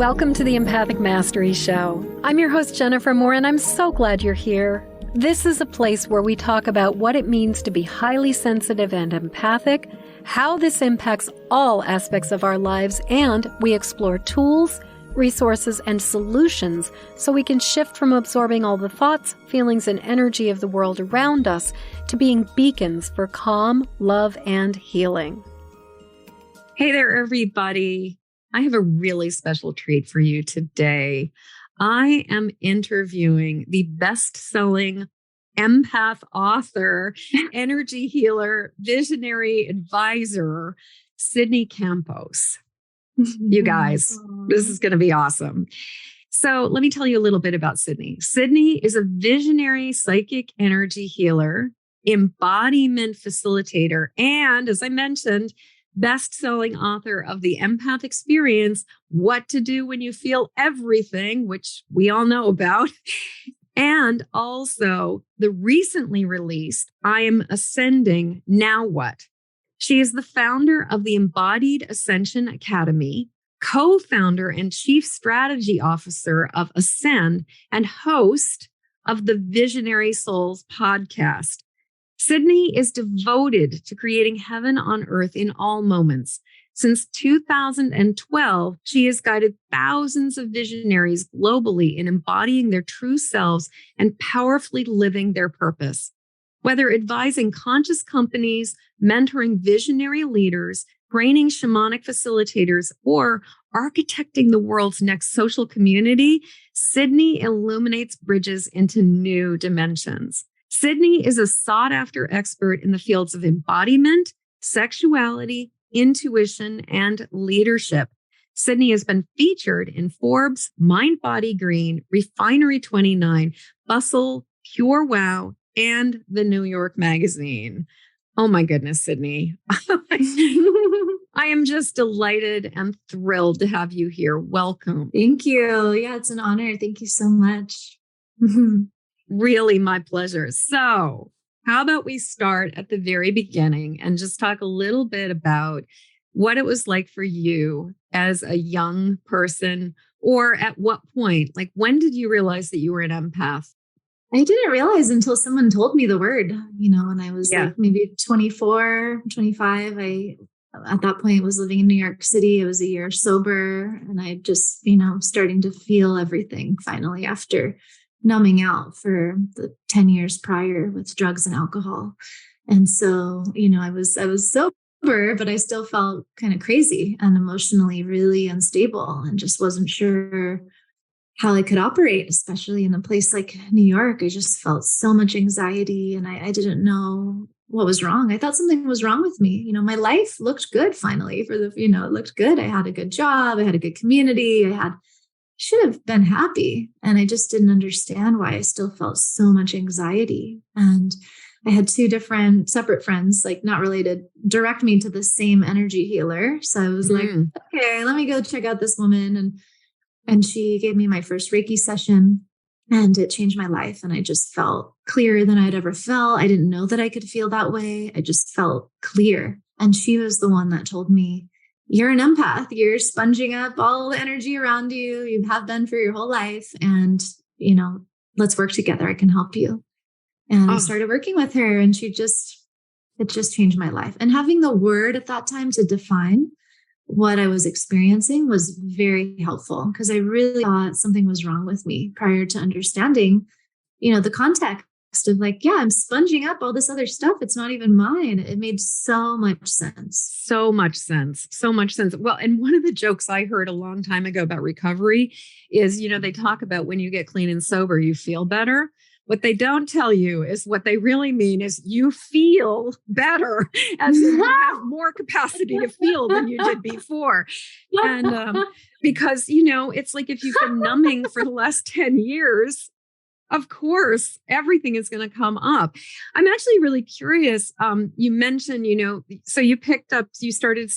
Welcome to the Empathic Mastery Show. I'm your host, Jennifer Moore, and I'm so glad you're here. This is a place where we talk about what it means to be highly sensitive and empathic, how this impacts all aspects of our lives, and we explore tools, resources, and solutions so we can shift from absorbing all the thoughts, feelings, and energy of the world around us to being beacons for calm, love, and healing. Hey there, everybody. I have a really special treat for you today. I am interviewing the best-selling empath author, energy healer, visionary advisor, Sydney Campos. You guys, this is going to be awesome. So let me tell you a little bit about Sydney. Sydney is a visionary psychic energy healer, embodiment facilitator, and as I mentioned, best-selling author of the Empath Experience, What to Do When You Feel Everything, which we all know about, and also the recently released I Am Ascending, Now What? She is the founder of the Embodied Ascension Academy, co-founder and chief strategy officer of Ascend, and host of the Visionary Souls podcast. Sydney is devoted to creating heaven on earth in all moments. Since 2012, she has guided thousands of visionaries globally in embodying their true selves and powerfully living their purpose. Whether advising conscious companies, mentoring visionary leaders, training shamanic facilitators, or architecting the world's next social community, Sydney illuminates bridges into new dimensions. Sydney is a sought-after expert in the fields of embodiment, sexuality, intuition, and leadership. Sydney has been featured in Forbes, Mind Body Green, Refinery 29, Bustle, Pure Wow, and the New York Magazine. Oh my goodness, Sydney. I am just delighted and thrilled to have you here. Welcome. Thank you. Yeah, it's an honor. Thank you so much. Really, my pleasure. So, how about we start at the very beginning and just talk a little bit about what it was like for you as a young person, or at what point, like when did you realize that you were an empath? I didn't realize until someone told me the word, when I was like maybe 24, 25. I, at that point, was living in New York City. I was a year sober, and I just, starting to feel everything finally after numbing out for the 10 years prior with drugs and alcohol. And so, I was sober, but I still felt kind of crazy and emotionally really unstable and just wasn't sure how I could operate, especially in a place like New York. I just felt so much anxiety and I didn't know what was wrong. I thought something was wrong with me. My life looked good finally it looked good. I had a good job. I had a good community. Should have been happy. And I just didn't understand why I still felt so much anxiety. And I had two different separate friends, like not related, direct me to the same energy healer. So I was like, okay, let me go check out this woman. And she gave me my first Reiki session and it changed my life. And I just felt clearer than I'd ever felt. I didn't know that I could feel that way. I just felt clear. And she was the one that told me, you're an empath. You're sponging up all the energy around you. You have been for your whole life. And, let's work together. I can help you. And I started working with her and it just changed my life. And having the word at that time to define what I was experiencing was very helpful because I really thought something was wrong with me prior to understanding, the context of I'm sponging up all this other stuff. It's not even mine. It made so much sense. So much sense. Well, and one of the jokes I heard a long time ago about recovery is, they talk about when you get clean and sober, you feel better. What they don't tell you is what they really mean is you feel better, as in you have more capacity to feel than you did before. And because, it's like if you've been numbing for the last 10 years, of course, everything is going to come up. I'm actually really curious. You mentioned, so you started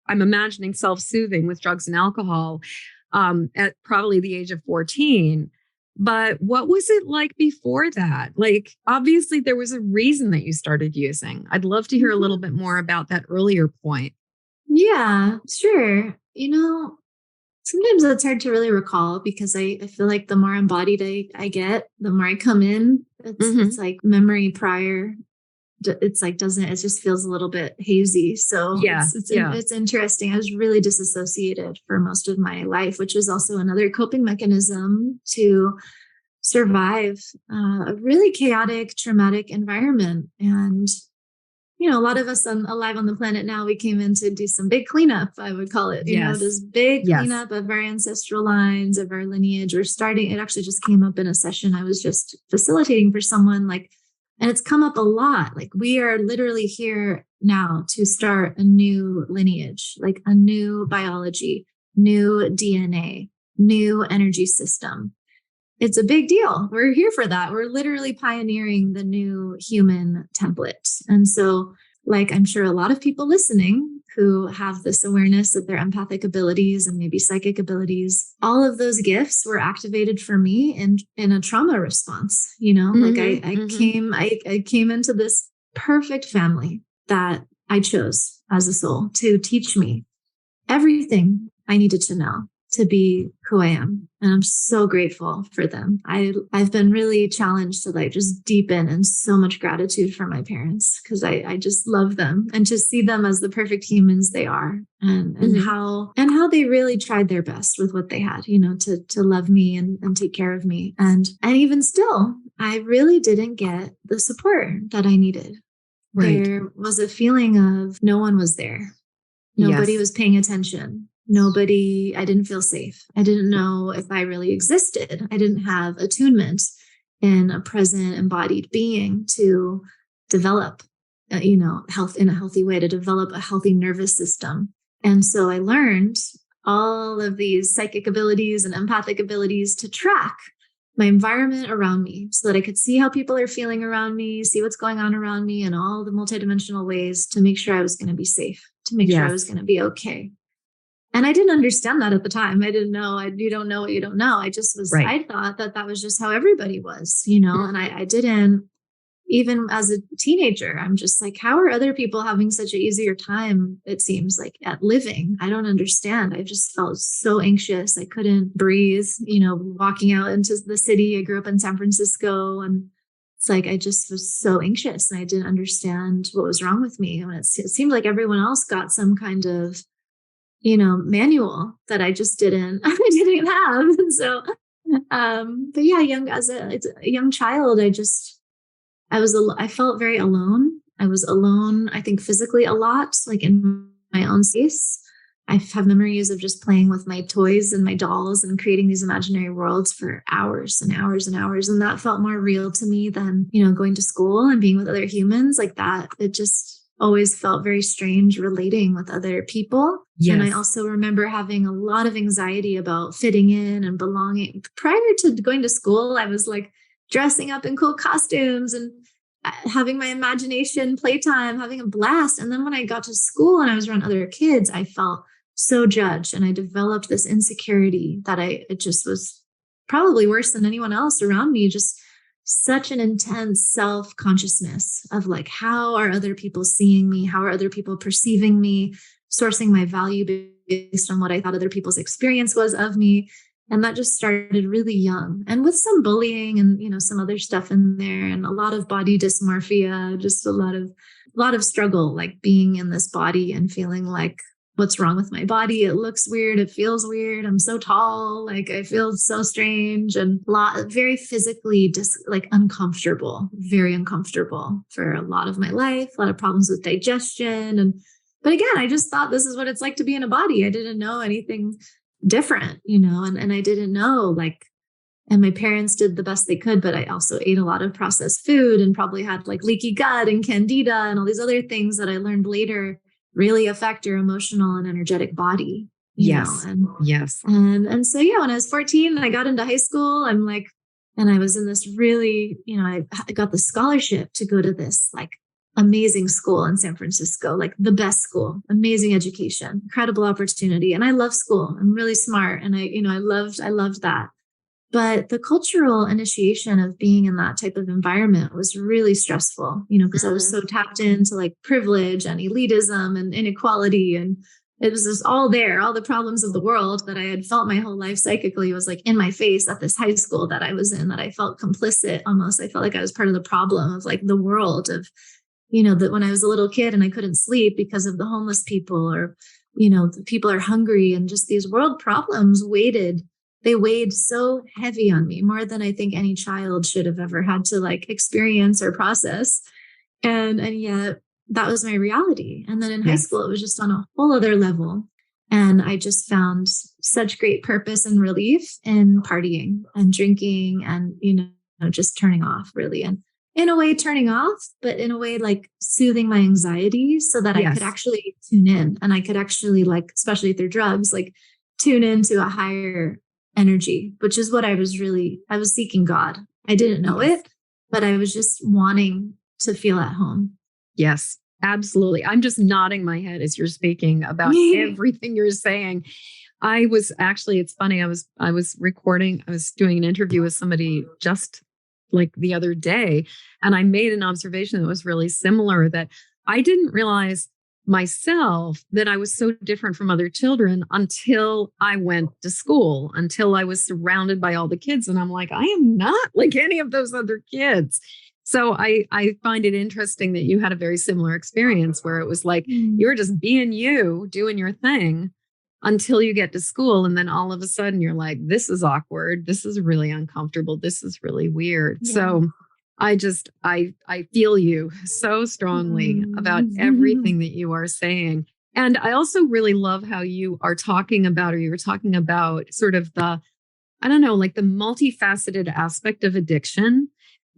I'm imagining self-soothing with drugs and alcohol at probably the age of 14. But what was it like before that? Like, obviously, there was a reason that you started using. I'd love to hear a little bit more about that earlier point. Yeah, sure. sometimes it's hard to really recall because I feel like the more embodied I get, the more I come in, it's like memory prior. It's like, it just feels a little bit hazy. So it's interesting. I was really disassociated for most of my life, which was also another coping mechanism to survive a really chaotic, traumatic environment. And, a lot of us alive on the planet now, we came in to do some big cleanup, I would call it, this big cleanup of our ancestral lines, of our lineage. It actually just came up in a session I was just facilitating for someone, and it's come up a lot. Like, we are literally here now to start a new lineage, like a new biology, new DNA, new energy system. It's a big deal. We're here for that. We're literally pioneering the new human template. And so, I'm sure a lot of people listening who have this awareness of their empathic abilities and maybe psychic abilities, all of those gifts were activated for me in a trauma response. I came into this perfect family that I chose as a soul to teach me everything I needed to know to be who I am. And I'm so grateful for them. I've been really challenged to just deepen in so much gratitude for my parents, because I just love them, and to see them as the perfect humans they are, and how they really tried their best with what they had, to love me and take care of me. And even still, I really didn't get the support that I needed. Right. There was a feeling of no one was there. Nobody was paying attention. I didn't feel safe. I didn't know if I really existed. I didn't have attunement in a present embodied being to develop, health in a healthy way, to develop a healthy nervous system. And so I learned all of these psychic abilities and empathic abilities to track my environment around me so that I could see how people are feeling around me, see what's going on around me in all the multidimensional ways, to make sure I was going to be safe, to make sure I was going to be okay. And I didn't understand that at the time. I didn't know. You don't know what you don't know. I just was, I thought that was just how everybody was, and I didn't, even as a teenager, I'm just like, how are other people having such an easier time, it seems like, at living? I don't understand. I just felt so anxious. I couldn't breathe, walking out into the city. I grew up in San Francisco, and it's like, I just was so anxious, and I didn't understand what was wrong with me. And it seemed like everyone else got some kind of manual that I just didn't have. And so, but yeah, as a young child, I felt very alone. I was alone, I think, physically a lot, like in my own space. I have memories of just playing with my toys and my dolls and creating these imaginary worlds for hours and hours and hours. And that felt more real to me than, going to school and being with other humans like that. It just always felt very strange relating with other people. Yes. And I also remember having a lot of anxiety about fitting in and belonging. Prior to going to school, I was dressing up in cool costumes and having my imagination playtime, having a blast. And then when I got to school and I was around other kids, I felt so judged. And I developed this insecurity that it just was probably worse than anyone else around me. Just such an intense self-consciousness of how are other people seeing me? How are other people perceiving me? Sourcing my value based on what I thought other people's experience was of me. And that just started really young, and with some bullying and, some other stuff in there, and a lot of body dysmorphia, just a lot of struggle, being in this body and feeling like, what's wrong with my body? It looks weird. It feels weird. I'm so tall. I feel so strange, and very physically uncomfortable, very uncomfortable for a lot of my life, a lot of problems with digestion. But again, I just thought this is what it's like to be in a body. I didn't know anything different, and I didn't know and my parents did the best they could, but I also ate a lot of processed food and probably had leaky gut and candida and all these other things that I learned later really affect your emotional and energetic body. Yes. And so, when I was 14 and I got into high school, and I was in this really, I got the scholarship to go to this amazing school in San Francisco, the best school, amazing education, incredible opportunity. And I love school. I'm really smart. And I loved that. But the cultural initiation of being in that type of environment was really stressful, because I was so tapped into privilege and elitism and inequality and it was just all there. All the problems of the world that I had felt my whole life psychically was like in my face at this high school that I was in, that I felt complicit almost. I felt like I was part of the problem of like the world of, that when I was a little kid and I couldn't sleep because of the homeless people, or, the people are hungry, and just these world problems they weighed so heavy on me, more than I think any child should have ever had to like experience or process. And yet that was my reality. And then in high school, it was just on a whole other level. And I just found such great purpose and relief in partying and drinking and, just turning off, really. And in a way turning off, but in a way like soothing my anxiety so that I could actually tune in, and I could actually, like, especially through drugs, like tune into a higher energy, which is what I was seeking God. I didn't know it, but I was just wanting to feel at home. Yes, absolutely. I'm just nodding my head as you're speaking about everything you're saying. It's funny. I was doing an interview with somebody just like the other day, and I made an observation that was really similar, that I didn't realize myself that I was so different from other children until I went to school, until I was surrounded by all the kids. And I'm like, I am not like any of those other kids. So I find it interesting that you had a very similar experience where it was like you were just being you, doing your thing until you get to school. And then all of a sudden you're like, this is awkward. This is really uncomfortable. This is really weird. Yeah. So I feel you so strongly about everything that you are saying. And I also really love how you were talking about sort of the multifaceted aspect of addiction.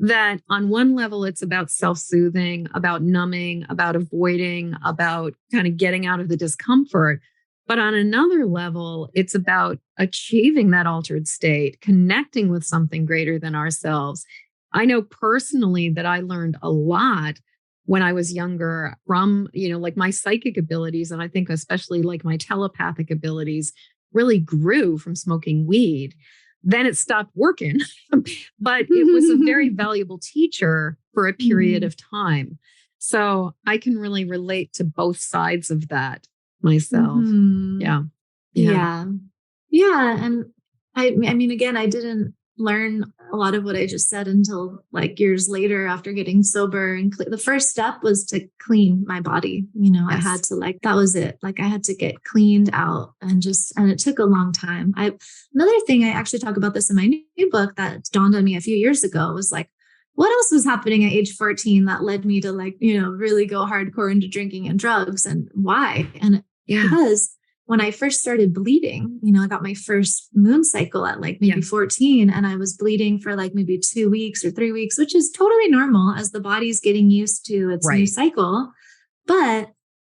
That on one level, it's about self-soothing, about numbing, about avoiding, about kind of getting out of the discomfort. But on another level, it's about achieving that altered state, connecting with something greater than ourselves. I know personally that I learned a lot when I was younger from, like my psychic abilities. And I think especially like my telepathic abilities really grew from smoking weed. Then it stopped working, but it was a very valuable teacher for a period of time. So I can really relate to both sides of that myself. Yeah. And I mean, again, I didn't learn a lot of what I just said until like years later after getting sober. And the first step was to clean my body. I had to that was it. Like I had to get cleaned out, and it took a long time. Another thing, I actually talk about this in my new book that dawned on me a few years ago, was like, what else was happening at age 14 that led me to really go hardcore into drinking and drugs, and why? And because when I first started bleeding, I got my first moon cycle at like maybe 14, and I was bleeding for like maybe 2 weeks or 3 weeks, which is totally normal as the body's getting used to its new cycle. But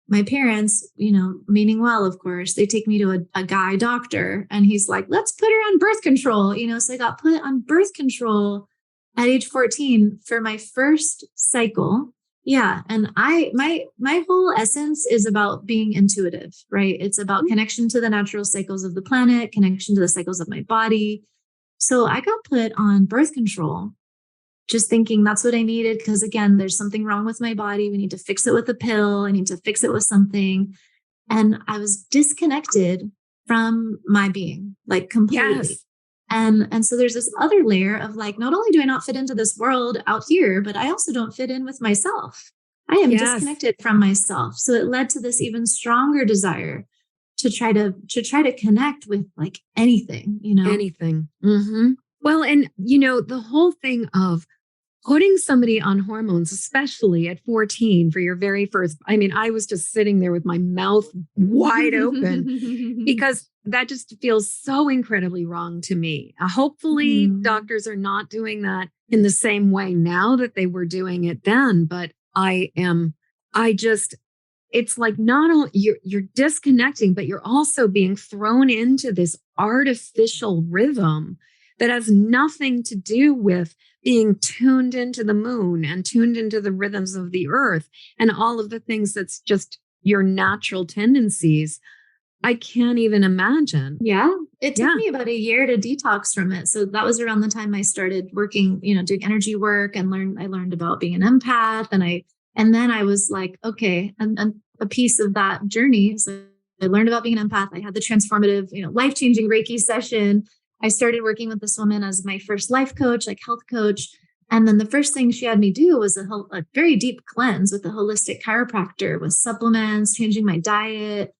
my parents, meaning well, of course, they take me to a guy doctor, and he's like, let's put her on birth control. So I got put on birth control at age 14 for my first cycle. Yeah. And my whole essence is about being intuitive, right? It's about connection to the natural cycles of the planet, connection to the cycles of my body. So I got put on birth control, just thinking that's what I needed. Because again, there's something wrong with my body. We need to fix it with a pill. I need to fix it with something. And I was disconnected from my being, like completely. Yes. And so there's this other layer of like, not only do I not fit into this world out here, but I also don't fit in with myself. I am disconnected from myself. So it led to this even stronger desire to try to connect with like anything, anything. Mm-hmm. Well, and the whole thing of putting somebody on hormones, especially at 14 for your very first, I was just sitting there with my mouth wide open because that just feels so incredibly wrong to me. Hopefully doctors are not doing that in the same way now that they were doing it then. But it's like not only you're disconnecting, but you're also being thrown into this artificial rhythm that has nothing to do with being tuned into the moon and tuned into the rhythms of the earth and all of the things that's just your natural tendencies. I can't even imagine. Yeah. It took me about a year to detox from it. So that was around the time I started working, doing energy work, and I learned about being an empath. And then I was like, okay, and a piece of that journey is I learned about being an empath. I had the transformative, life-changing Reiki session. I started working with this woman as my first life coach, like health coach. And then the first thing she had me do was a very deep cleanse with a holistic chiropractor, with supplements, changing my diet,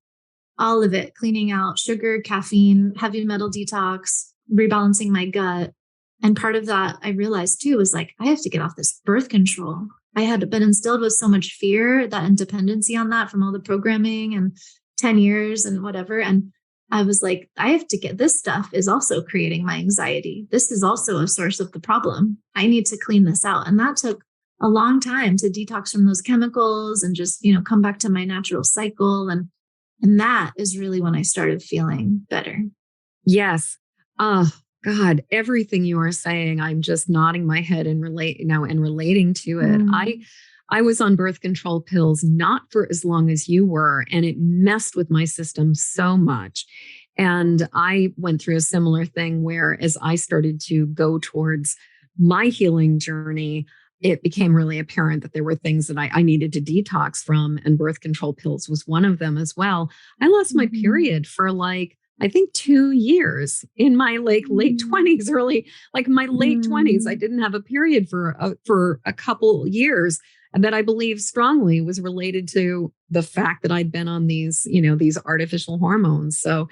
all of it, cleaning out sugar, caffeine, heavy metal detox, rebalancing my gut. And part of that I realized too was like, I have to get off this birth control. I had been instilled with so much fear, that and dependency on that from all the programming and 10 years and whatever. And I was like, I have to get this stuff is also creating my anxiety. This is also a source of the problem. I need to clean this out. And that took a long time to detox from those chemicals and just, come back to my natural cycle. And that is really when I started feeling better. Yes. Oh, God, everything you are saying, I'm just nodding my head and relating to it. I was on birth control pills, not for as long as you were, and it messed with my system so much. And I went through a similar thing where as I started to go towards my healing journey, it became really apparent that there were things that I needed to detox from, and birth control pills was one of them as well. I lost my period for I think 2 years in my late 20s, my late 20s. I didn't have a period for a couple years. And that I believe strongly was related to the fact that I'd been on these artificial hormones. So,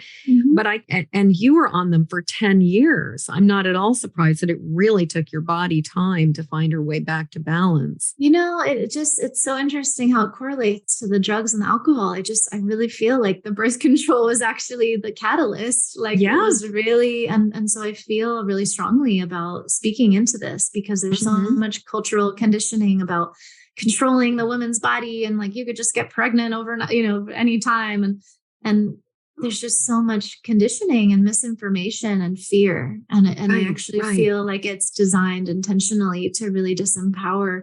but and you were on them for 10 years. I'm not at all surprised that it really took your body time to find your way back to balance. It's so interesting how it correlates to the drugs and the alcohol. I really feel like the birth control was actually the catalyst. It was really, and so I feel really strongly about speaking into this because there's so much cultural conditioning about controlling the woman's body and you could just get pregnant overnight, anytime. And there's just so much conditioning and misinformation and fear. And I actually feel like it's designed intentionally to really disempower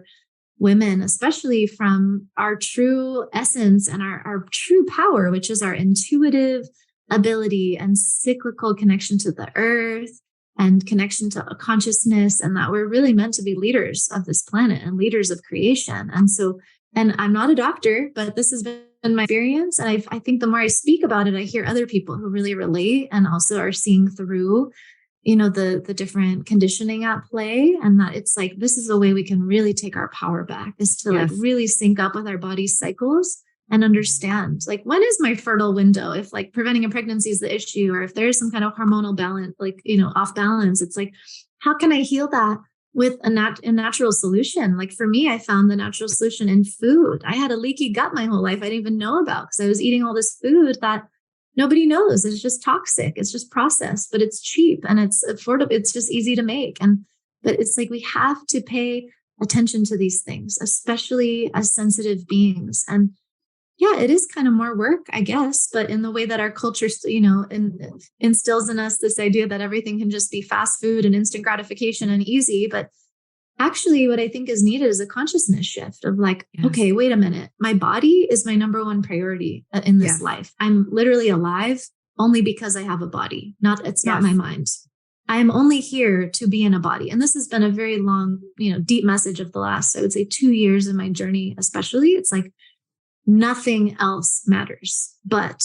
women, especially from our true essence and our true power, which is our intuitive ability and cyclical connection to the earth and connection to a consciousness, and that we're really meant to be leaders of this planet and leaders of creation. And I'm not a doctor, but this has been my experience. And I think the more I speak about it, I hear other people who really relate and also are seeing through, the different conditioning at play. And that it's this is a way we can really take our power back, is to really sync up with our body's cycles and understand when is my fertile window? If preventing a pregnancy is the issue, or if there's some kind of hormonal balance, off balance, it's how can I heal that with a natural solution? For me, I found the natural solution in food. I had a leaky gut my whole life. I didn't even know about because I was eating all this food that nobody knows. It's just toxic. It's just processed, but it's cheap and it's affordable. It's just easy to make. But it's we have to pay attention to these things, especially as sensitive beings. And yeah, it is kind of more work, I guess, but in the way that our culture, instills in us this idea that everything can just be fast food and instant gratification and easy. But actually what I think is needed is a consciousness shift of okay, wait a minute. My body is my number one priority in this life. I'm literally alive only because I have a body. It's not my mind. I am only here to be in a body. And this has been a very long, deep message of the last, I would say 2 years in my journey, especially. It's nothing else matters but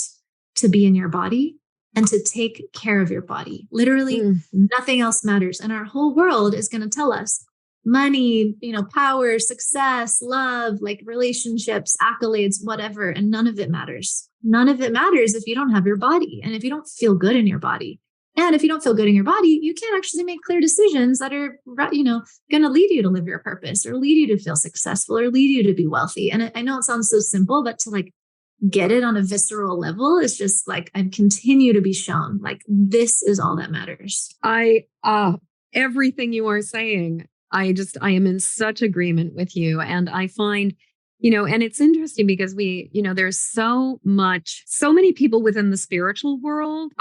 to be in your body and to take care of your body. Literally, nothing else matters. And our whole world is going to tell us money, power, success, love, relationships, accolades, whatever. And none of it matters. None of it matters if you don't have your body and if you don't feel good in your body. And if you don't feel good in your body, you can't actually make clear decisions that are, going to lead you to live your purpose or lead you to feel successful or lead you to be wealthy. And I know it sounds so simple, but to get it on a visceral level is just I continue to be shown this is all that matters. Everything you are saying, I am in such agreement with you. And I find, and it's interesting because there's so many people within the spiritual world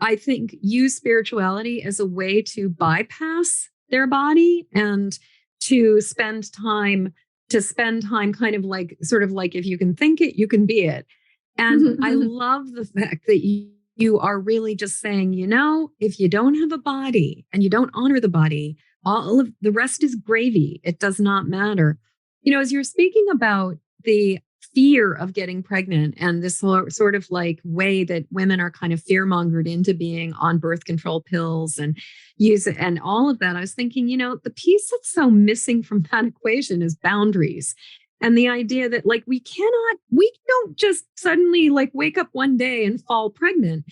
I think use spirituality as a way to bypass their body and to spend time kind of sort of if you can think it, you can be it. And I love the fact that you are really just saying, if you don't have a body and you don't honor the body, all of the rest is gravy. It does not matter. As you're speaking about the fear of getting pregnant and this sort of like way that women are kind of fear-mongered into being on birth control pills and use it and all of that, I was thinking, the piece that's so missing from that equation is boundaries. And the idea that like we don't just suddenly like wake up one day and fall pregnant.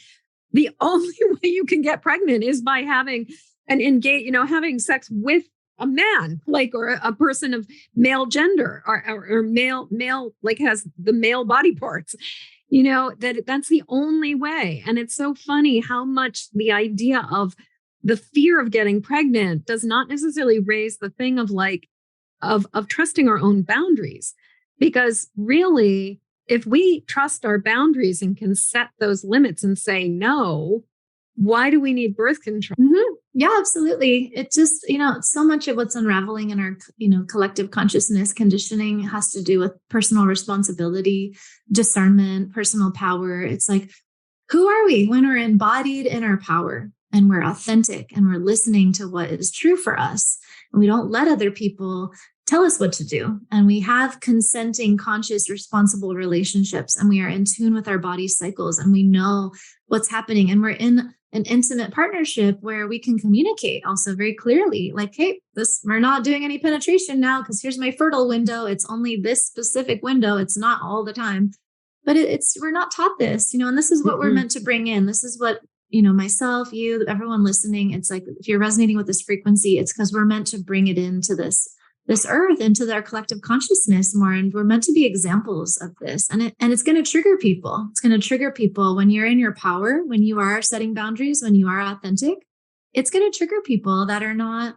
The only way you can get pregnant is by having having sex with a man, like, or a person of male gender or male, like has the male body parts, that's the only way. And it's so funny how much the idea of the fear of getting pregnant does not necessarily raise the thing of like, of trusting our own boundaries. Because really, if we trust our boundaries and can set those limits and say no, why do we need birth control? Mm-hmm. Yeah, absolutely. It just, so much of what's unraveling in our, collective consciousness conditioning has to do with personal responsibility, discernment, personal power. It's like, who are we when we're embodied in our power and we're authentic and we're listening to what is true for us? And we don't let other people tell us what to do. And we have consenting, conscious, responsible relationships. And we are in tune with our body cycles and we know what's happening. And we're in an intimate partnership where we can communicate also very clearly, like, hey, we're not doing any penetration now because here's my fertile window. It's only this specific window. It's not all the time, but we're not taught this, and this is what we're meant to bring in. This is what, myself, you, everyone listening. It's like, if you're resonating with this frequency, it's because we're meant to bring it into this earth, into our collective consciousness more. And we're meant to be examples of this. And it's going to trigger people. It's going to trigger people when you're in your power, when you are setting boundaries, when you are authentic. It's going to trigger people that are not,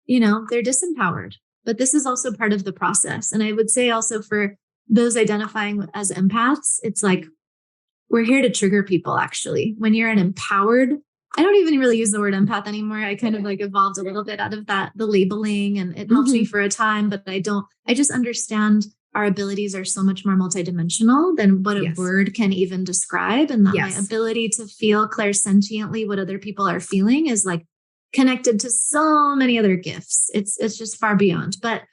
they're disempowered. But this is also part of the process. And I would say also for those identifying as empaths, it's like, we're here to trigger people, actually. When you're an empowered, I don't even really use the word empath anymore. I kind of like evolved a little bit out of that, the labeling, and it helped me for a time, but I just understand our abilities are so much more multidimensional than what a word can even describe. And that my ability to feel clairsentiently what other people are feeling is like connected to so many other gifts. It's just far beyond. But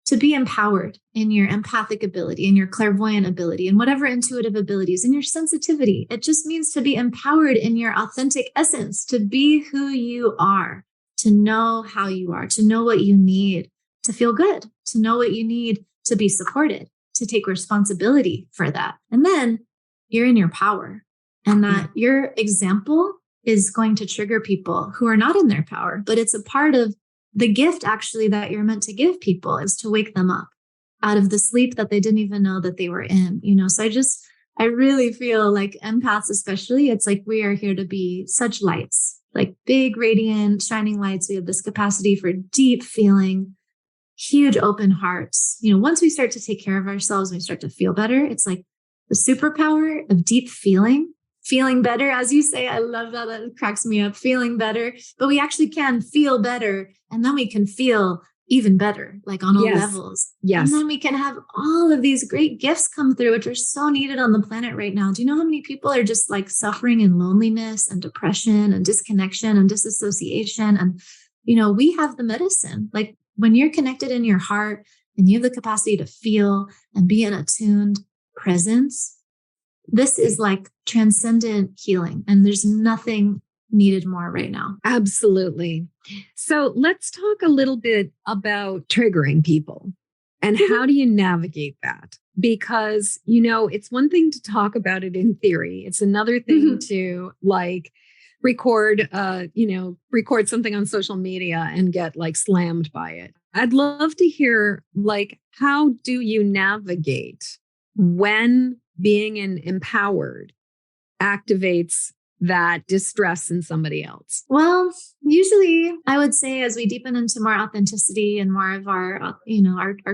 to be empowered in your empathic ability, in your clairvoyant ability, and whatever intuitive abilities, in your sensitivity. It just means to be empowered in your authentic essence, to be who you are, to know how you are, to know what you need to feel good, to know what you need to be supported, to take responsibility for that. And then you're in your power, and that your example is going to trigger people who are not in their power, but it's a part of the gift actually that you're meant to give people, is to wake them up out of the sleep that they didn't even know that they were in, So I really feel like empaths, especially, it's like we are here to be such lights, like big, radiant, shining lights. We have this capacity for deep feeling, huge open hearts. Once we start to take care of ourselves, we start to feel better. It's like the superpower of deep feeling better, as you say. I love that. That cracks me up. Feeling better, but we actually can feel better. And then we can feel even better, like on all levels. Yes. And then we can have all of these great gifts come through, which are so needed on the planet right now. Do you know how many people are just like suffering in loneliness and depression and disconnection and disassociation? And, we have the medicine. Like when you're connected in your heart and you have the capacity to feel and be in attuned presence, this is like transcendent healing, and there's nothing needed more right now. Absolutely. So let's talk a little bit about triggering people and how do you navigate that? Because, it's one thing to talk about it in theory. It's another thing to like record something on social media and get like slammed by it. I'd love to hear, like, how do you navigate when being empowered activates that distress in somebody else? Well, usually I would say as we deepen into more authenticity and more of our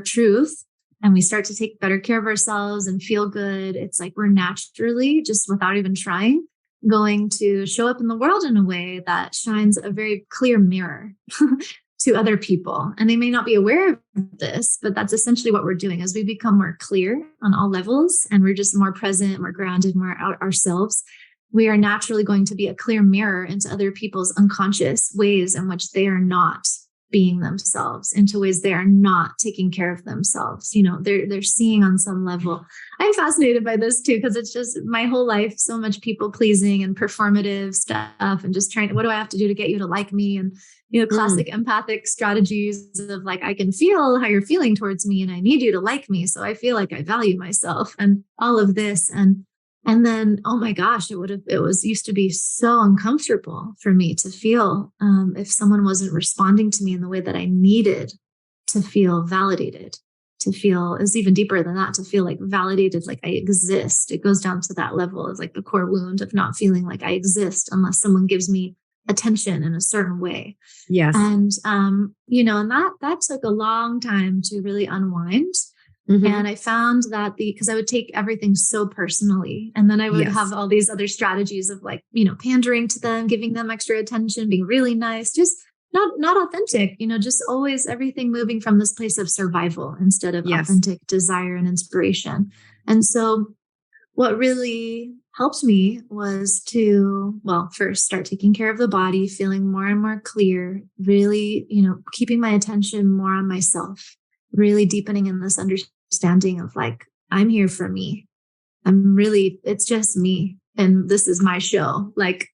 truth, and we start to take better care of ourselves and feel good, it's like we're naturally, just without even trying, going to show up in the world in a way that shines a very clear mirror to other people. And they may not be aware of this, but that's essentially what we're doing as we become more clear on all levels and we're just more present, more grounded, more ourselves. We are naturally going to be a clear mirror into other people's unconscious ways in which they are not being themselves into ways they are not taking care of themselves. You know, they're seeing on some level. I'm fascinated by this too, because it's just my whole life, so much people pleasing and performative stuff and just trying to, what do I have to do to get you to like me? And, you know, classic empathic strategies of like, I can feel how you're feeling towards me and I need you to like me. So I feel like I value myself and all of this. And then, oh my gosh, used to be so uncomfortable for me to feel if someone wasn't responding to me in the way that I needed to feel validated, to feel, it's even deeper than that, to feel like validated, like I exist. It goes down to that level of like the core wound of not feeling like I exist unless someone gives me attention in a certain way. Yes. And, you know, and that took a long time to really unwind. And I found that because I would take everything so personally, and then I would have all these other strategies of like, you know, pandering to them, giving them extra attention, being really nice, just not authentic, you know, just always everything moving from this place of survival instead of authentic desire and inspiration. And so what really helped me was to, well, first start taking care of the body, feeling more and more clear, really, you know, keeping my attention more on myself, really deepening in this understanding of like, I'm here for me. It's just me. And this is my show. Like,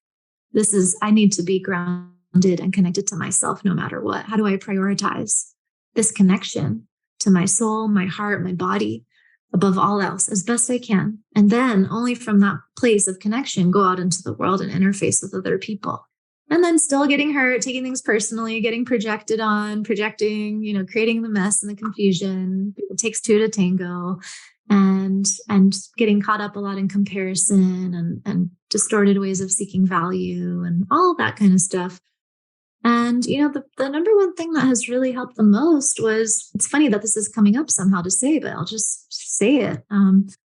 I need to be grounded and connected to myself no matter what. How do I prioritize this connection to my soul, my heart, my body above all else as best I can? And then only from that place of connection, go out into the world and interface with other people. And then still getting hurt, taking things personally, getting projecting, you know, creating the mess and the confusion. It takes two to tango, and getting caught up a lot in comparison and distorted ways of seeking value and all that kind of stuff. And, you know, the number one thing that has really helped the most was, it's funny that this is coming up somehow to say, but I'll just say it.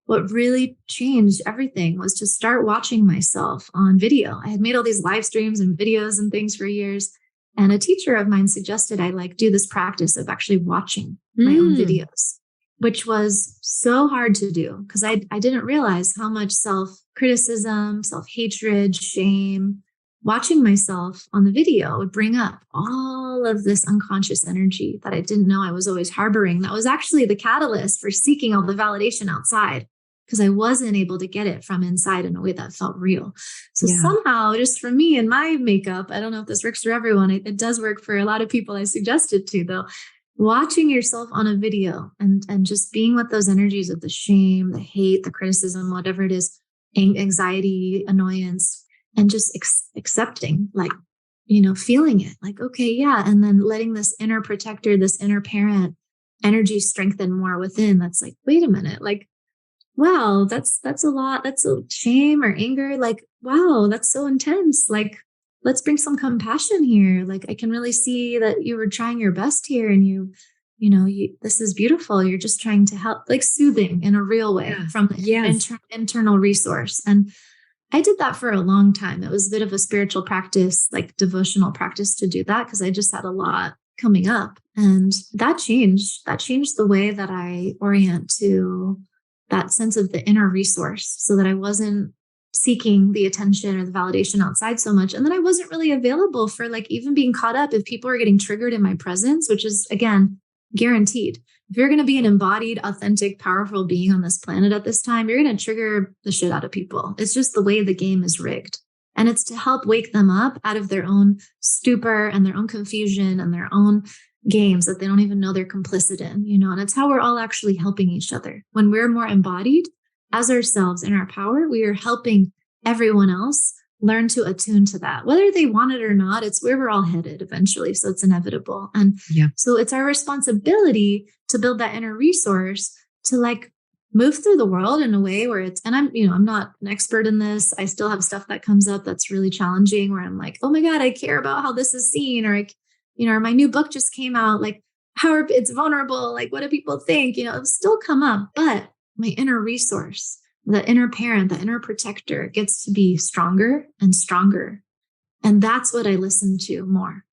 What really changed everything was to start watching myself on video. I had made all these live streams and videos and things for years. And a teacher of mine suggested I like do this practice of actually watching my own videos, which was so hard to do because I didn't realize how much self-criticism, self-hatred, shame, watching myself on the video would bring up all of this unconscious energy that I didn't know I was always harboring. That was actually the catalyst for seeking all the validation outside because I wasn't able to get it from inside in a way that felt real. So somehow, just for me and my makeup, I don't know if this works for everyone. It does work for a lot of people I suggested to, though. Watching yourself on a video and just being with those energies of the shame, the hate, the criticism, whatever it is, anxiety, annoyance, and just accepting, like, you know, feeling it like, okay, yeah. And then letting this inner protector, this inner parent energy strengthen more within. That's like, wait a minute, like, wow, that's a lot. That's a shame or anger. Like, wow, that's so intense. Like, let's bring some compassion here. Like, I can really see that you were trying your best here and this is beautiful. You're just trying to help, like soothing in a real way from the internal resource. And I did that for a long time. It was a bit of a spiritual practice, like devotional practice to do that because I just had a lot coming up. And that changed the way that I orient to that sense of the inner resource so that I wasn't seeking the attention or the validation outside so much. And then I wasn't really available for like even being caught up if people are getting triggered in my presence, which is, again, guaranteed. If you're going to be an embodied, authentic, powerful being on this planet at this time, you're going to trigger the shit out of people. It's just the way the game is rigged. And it's to help wake them up out of their own stupor and their own confusion and their own games that they don't even know they're complicit in, you know, and it's how we're all actually helping each other. When we're more embodied as ourselves in our power, we are helping everyone else learn to attune to that, whether they want it or not. It's where we're all headed eventually. So it's inevitable. And so it's our responsibility to build that inner resource to like move through the world in a way where I'm not an expert in this. I still have stuff that comes up that's really challenging where I'm like, oh my God, I care about how this is seen, or my new book just came out, like it's vulnerable. Like, what do people think? It'll still come up, but my inner resource, the inner parent, the inner protector gets to be stronger and stronger. And that's what I listen to more,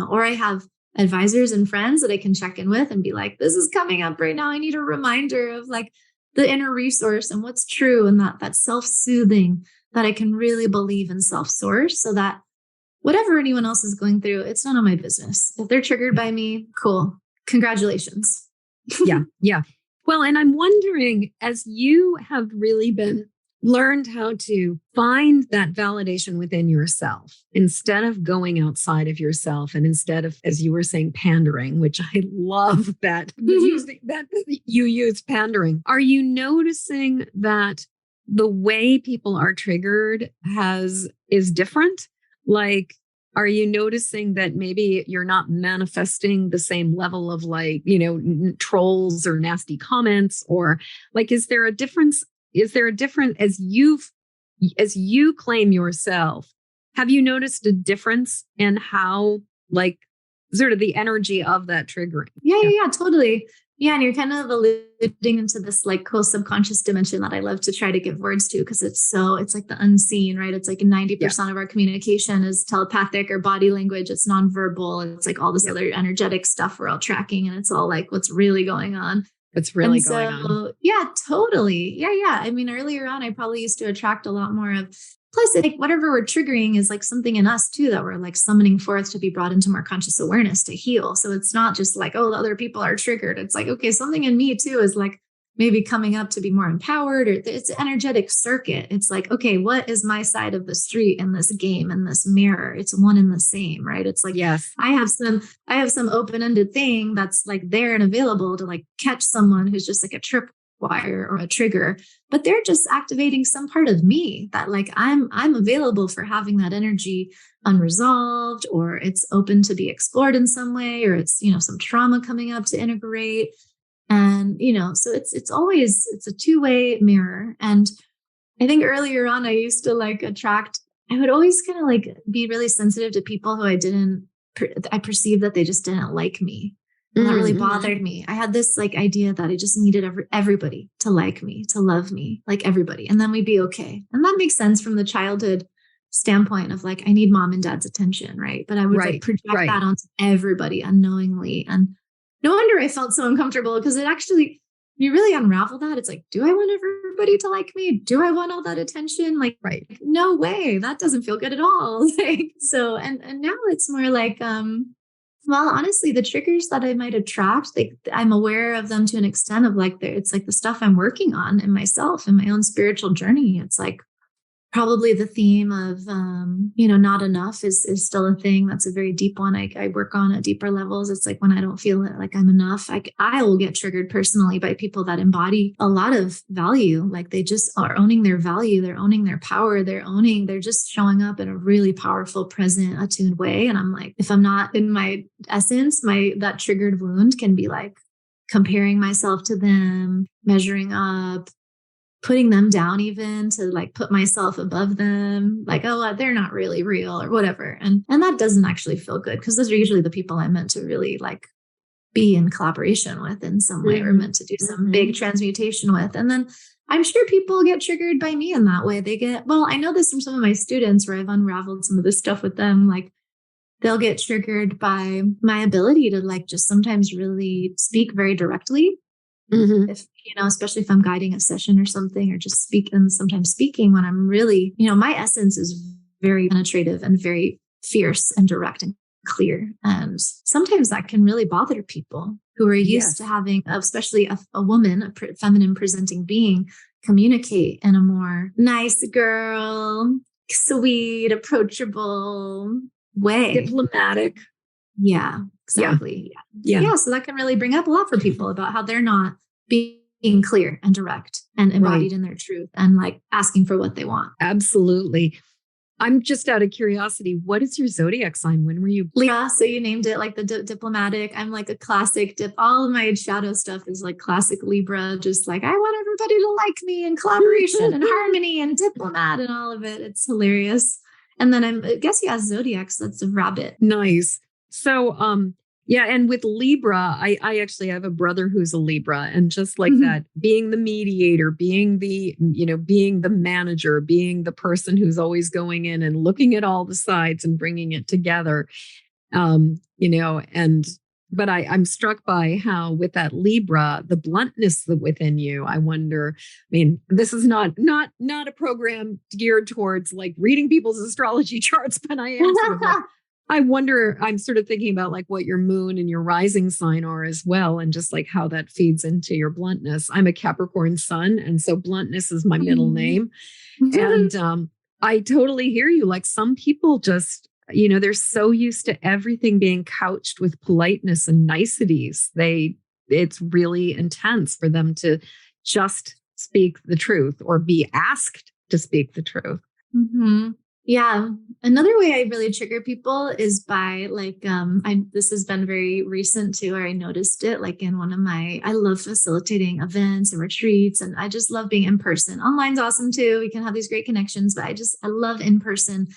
or I have advisors and friends that I can check in with and be like, this is coming up right now. I need a reminder of like the inner resource and what's true, and that self-soothing, that I can really believe in self-source, so that whatever anyone else is going through, it's none of my business. If they're triggered by me, cool. Congratulations. Yeah. Well, and I'm wondering, as you have really learned how to find that validation within yourself instead of going outside of yourself, and instead of, as you were saying, pandering, which I love that you use pandering. Are you noticing that the way people are triggered is different? Like, are you noticing that maybe you're not manifesting the same level of trolls or nasty comments, or like, is there a difference? Is there a difference as you claim yourself? Have you noticed a difference in how, like, sort of the energy of that triggering? Yeah, totally. Yeah. And you're kind of alluding into this like cool subconscious dimension that I love to try to give words to, because it's like the unseen, right? It's like 90% of our communication is telepathic or body language. It's nonverbal. It's like all this other energetic stuff we're all tracking. And it's all like what's really going on. What's really going on. Yeah, totally. Yeah. I mean, earlier on, I probably used to attract a lot more of, plus like whatever we're triggering is like something in us too, that we're like summoning forth to be brought into more conscious awareness to heal. So it's not just like, oh, the other people are triggered. It's like, okay, something in me too is like maybe coming up to be more empowered, or it's an energetic circuit. It's like, okay, what is my side of the street in this game, in this mirror? It's one and the same, right? It's like, yes, I have some open-ended thing that's like there and available to like catch someone who's just like a tripwire or a trigger, but they're just activating some part of me that like I'm available for having that energy unresolved, or it's open to be explored in some way, or it's, some trauma coming up to integrate. And, so it's always a two-way mirror. And I think earlier on, I used to like I would always kind of like be really sensitive to people who I perceived that they just didn't like me. And that really bothered me. I had this like idea that I just needed everybody to like me, to love me, like everybody. And then we'd be okay. And that makes sense from the childhood standpoint of like, I need mom and dad's attention. Right. But I would like project that onto everybody unknowingly. And no wonder I felt so uncomfortable, because it actually, you really unravel that. It's like, do I want everybody to like me? Do I want all that attention? Like, no way. That doesn't feel good at all. Like, so, and now it's more like, well, honestly, the triggers that I might attract, like I'm aware of them to an extent of like, it's like the stuff I'm working on in myself, in my own spiritual journey. It's like, probably the theme of, not enough is still a thing. That's a very deep one. I work on at deeper levels. It's like when I don't feel like I'm enough, I will get triggered personally by people that embody a lot of value. Like they just are owning their value. They're owning their power. They're just showing up in a really powerful, present, attuned way. And I'm like, if I'm not in my essence, that triggered wound can be like comparing myself to them, measuring up, putting them down, even to like put myself above them, like, oh, they're not really real or whatever. And that doesn't actually feel good, because those are usually the people I'm meant to really like be in collaboration with in some way, or meant to do some big transmutation with. And then I'm sure people get triggered by me in that way. I know this from some of my students where I've unraveled some of this stuff with them. Like they'll get triggered by my ability to like just sometimes really speak very directly. If, especially if I'm guiding a session or something, or just sometimes speaking when I'm really, my essence is very penetrative and very fierce and direct and clear. And sometimes that can really bother people who are used to having, especially a woman, a feminine presenting being, communicate in a more nice girl, sweet, approachable way. Diplomatic. Yeah, exactly. Yeah. So that can really bring up a lot for people about how they're not being clear and direct and embodied in their truth and like asking for what they want. Absolutely. I'm just out of curiosity. What is your zodiac sign? When were you? Libra. So you named it like the diplomatic. I'm like a classic all of my shadow stuff is like classic Libra. Just like, I want everybody to like me, and collaboration and harmony and diplomat and all of it. It's hilarious. And then I guess zodiacs. That's a rabbit. Nice. So, and with Libra, I actually have a brother who's a Libra, and just like that, being the mediator, being the manager, being the person who's always going in and looking at all the sides and bringing it together, and But I'm struck by how with that Libra, the bluntness within you, I wonder, I mean, this is not a program geared towards like reading people's astrology charts, but I am sort of like, I wonder, I'm sort of thinking about like what your moon and your rising sign are as well, and just like how that feeds into your bluntness. I'm a Capricorn sun, and so bluntness is my middle name. And I totally hear you. Like some people just, they're so used to everything being couched with politeness and niceties. It's really intense for them to just speak the truth or be asked to speak the truth. Mm-hmm. Yeah. Another way I really trigger people is by like, this has been very recent too, where I noticed it like in I love facilitating events and retreats, and I just love being in person. Online's awesome too. We can have these great connections, but I love in person,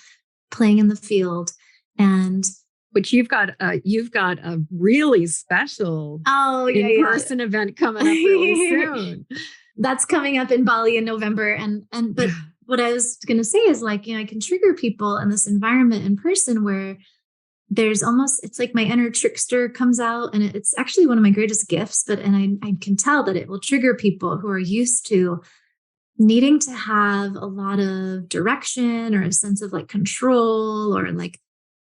playing in the field. And which you've got a really special in-person event coming up really soon. That's coming up in Bali in November. But what I was going to say is like, I can trigger people in this environment in person where there's it's like my inner trickster comes out, and it's actually one of my greatest gifts, and I can tell that it will trigger people who are used to needing to have a lot of direction or a sense of like control, or like,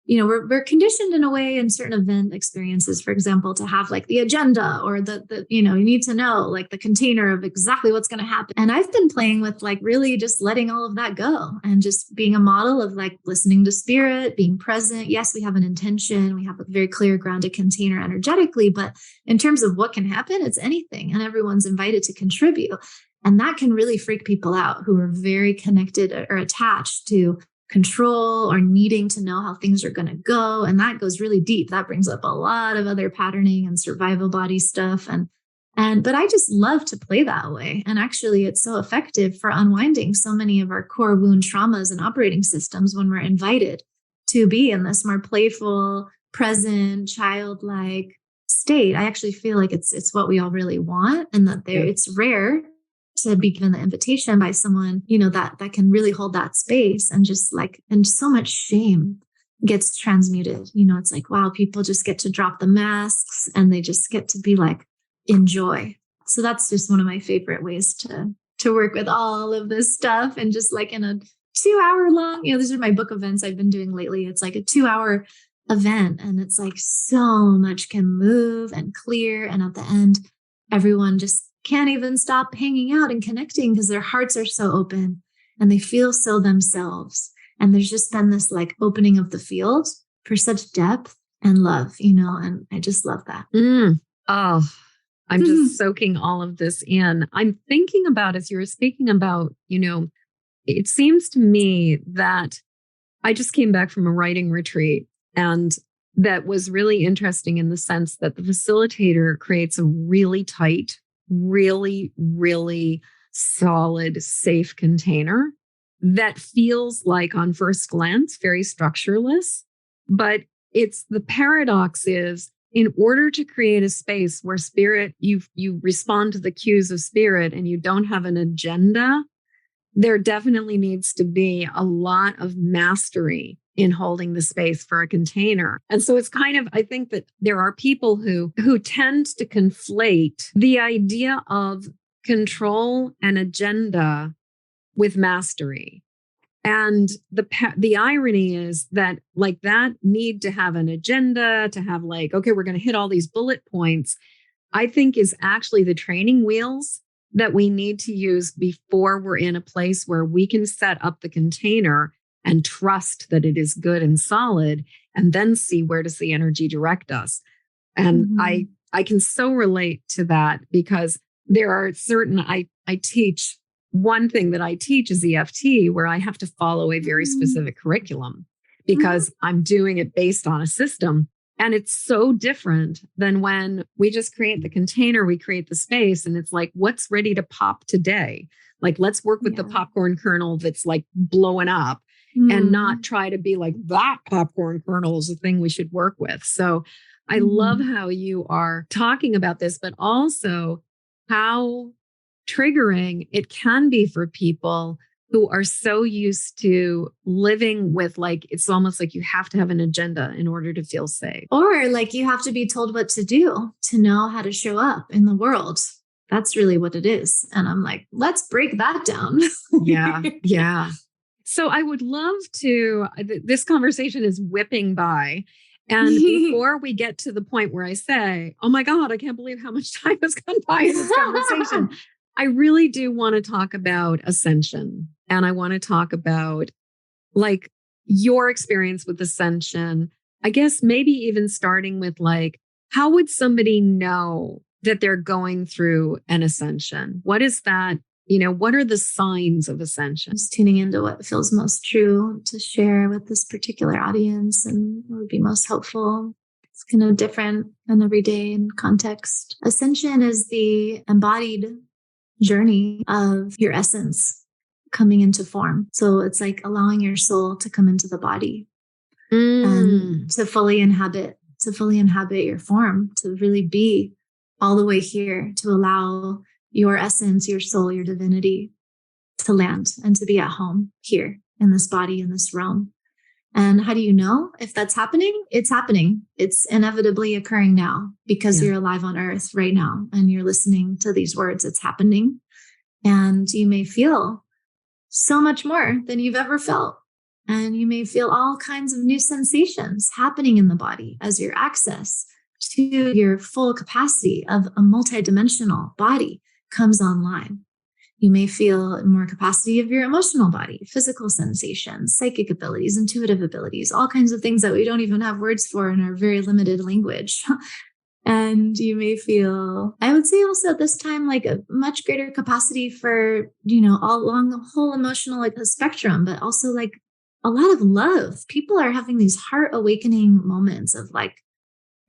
we're conditioned in a way in certain event experiences, for example, to have like the agenda or the you need to know like the container of exactly what's going to happen. And I've been playing with like really just letting all of that go and just being a model of like listening to spirit, being present. Yes, we have an intention. We have a very clear grounded container energetically, but in terms of what can happen, it's anything, and everyone's invited to contribute. And that can really freak people out who are very connected or attached to control or needing to know how things are going to go. And that goes really deep. That brings up a lot of other patterning and survival body stuff. But I just love to play that way. And actually, it's so effective for unwinding so many of our core wound traumas and operating systems when we're invited to be in this more playful, present, childlike state. I actually feel like it's what we all really want, and that it's rare to be given the invitation by someone, that can really hold that space, and just like, and so much shame gets transmuted. It's like, wow, people just get to drop the masks and they just get to be like, enjoy. So that's just one of my favorite ways to work with all of this stuff. And just like in a 2-hour long, these are my book events I've been doing lately. It's like a 2-hour event, and it's like so much can move and clear. And at the end, everyone just can't even stop hanging out and connecting because their hearts are so open and they feel so themselves. And there's just been this like opening of the field for such depth and love, and I just love that. Oh, I'm just soaking all of this in. I'm thinking about, as you were speaking about, it seems to me that I just came back from a writing retreat, and that was really interesting in the sense that the facilitator creates a really tight, really, really solid, safe container that feels like on first glance, very structureless. But the paradox is, in order to create a space where spirit, you respond to the cues of spirit and you don't have an agenda, there definitely needs to be a lot of mastery in holding the space for a container. And so it's kind of, I think that there are people who tend to conflate the idea of control and agenda with mastery. And the irony is that like that need to have an agenda, to have like, okay, we're going to hit all these bullet points, I think is actually the training wheels that we need to use before we're in a place where we can set up the container and trust that it is good and solid, and then see where does the energy direct us. And I can so relate to that, because there are certain, I teach, one thing that I teach is EFT, where I have to follow a very specific curriculum because I'm doing it based on a system. And it's so different than when we just create the container, we create the space, and it's like, what's ready to pop today? Like, let's work with the popcorn kernel that's like blowing up and not try to be like, that popcorn kernel is the thing we should work with. So I love how you are talking about this, but also how triggering it can be for people who are so used to living with like, it's almost like you have to have an agenda in order to feel safe. Or like you have to be told what to do to know how to show up in the world. That's really what it is. And I'm like, let's break that down. Yeah. Yeah. So I would love to, this conversation is whipping by. And before we get to the point where I say, oh my God, I can't believe how much time has gone by in this conversation, I really do want to talk about ascension. And I want to talk about like your experience with ascension. I guess maybe even starting with like, how would somebody know that they're going through an ascension? What is that? What are the signs of ascension? Just tuning into what feels most true to share with this particular audience and what would be most helpful. It's kind of different in every day and context. Ascension is the embodied journey of your essence coming into form. So it's like allowing your soul to come into the body and to fully inhabit your form, to really be all the way here, to allow your essence, your soul, your divinity to land and to be at home here in this body, in this realm. And how do you know if that's happening? It's happening. It's inevitably occurring now because you're alive on earth right now and you're listening to these words. It's happening. And you may feel so much more than you've ever felt. And you may feel all kinds of new sensations happening in the body as your access to your full capacity of a multidimensional body comes online. You may feel more capacity of your emotional body, physical sensations, psychic abilities, intuitive abilities, all kinds of things that we don't even have words for in our very limited language. And you may feel, I would say also at this time, like a much greater capacity for, all along the whole emotional, like the spectrum, but also like a lot of love. People are having these heart awakening moments of like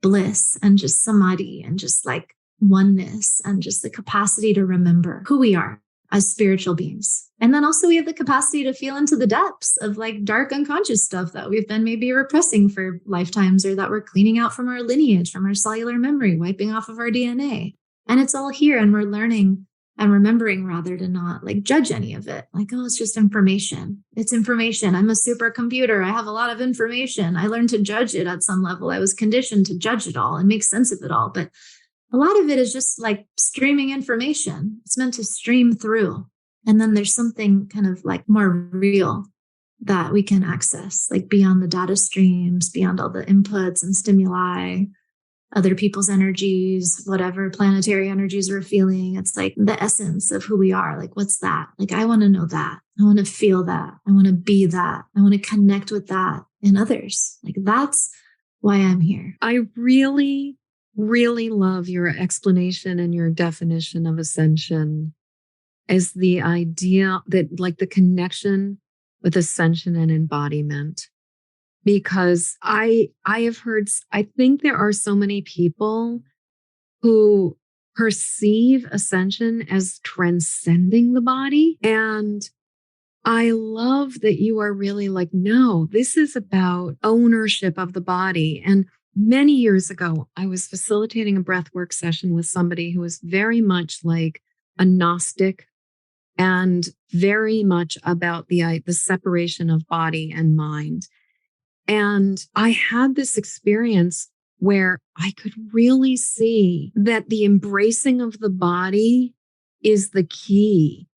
bliss and just samadhi and just like oneness and just the capacity to remember who we are as spiritual beings. And then also we have the capacity to feel into the depths of like dark unconscious stuff that we've been maybe repressing for lifetimes or that we're cleaning out from our lineage, from our cellular memory, wiping off of our DNA. And it's all here and we're learning and remembering rather to not like judge any of it. Like, oh, it's just information. It's information. I'm a supercomputer. I have a lot of information. I learned to judge it at some level. I was conditioned to judge it all and make sense of it all. But a lot of it is just like streaming information. It's meant to stream through. And then there's something kind of like more real that we can access, like beyond the data streams, beyond all the inputs and stimuli, other people's energies, whatever planetary energies we're feeling. It's like the essence of who we are. Like, what's that? Like, I want to know that. I want to feel that. I want to be that. I want to connect with that in others. Like, that's why I'm here. I really love your explanation and your definition of ascension as the idea that like the connection with ascension and embodiment. Because I have heard, I think there are so many people who perceive ascension as transcending the body. And I love that you are really like, no, this is about ownership of the body. And many years ago, I was facilitating a breathwork session with somebody who was very much like a Gnostic and very much about the separation of body and mind. And I had this experience where I could really see that the embracing of the body is the key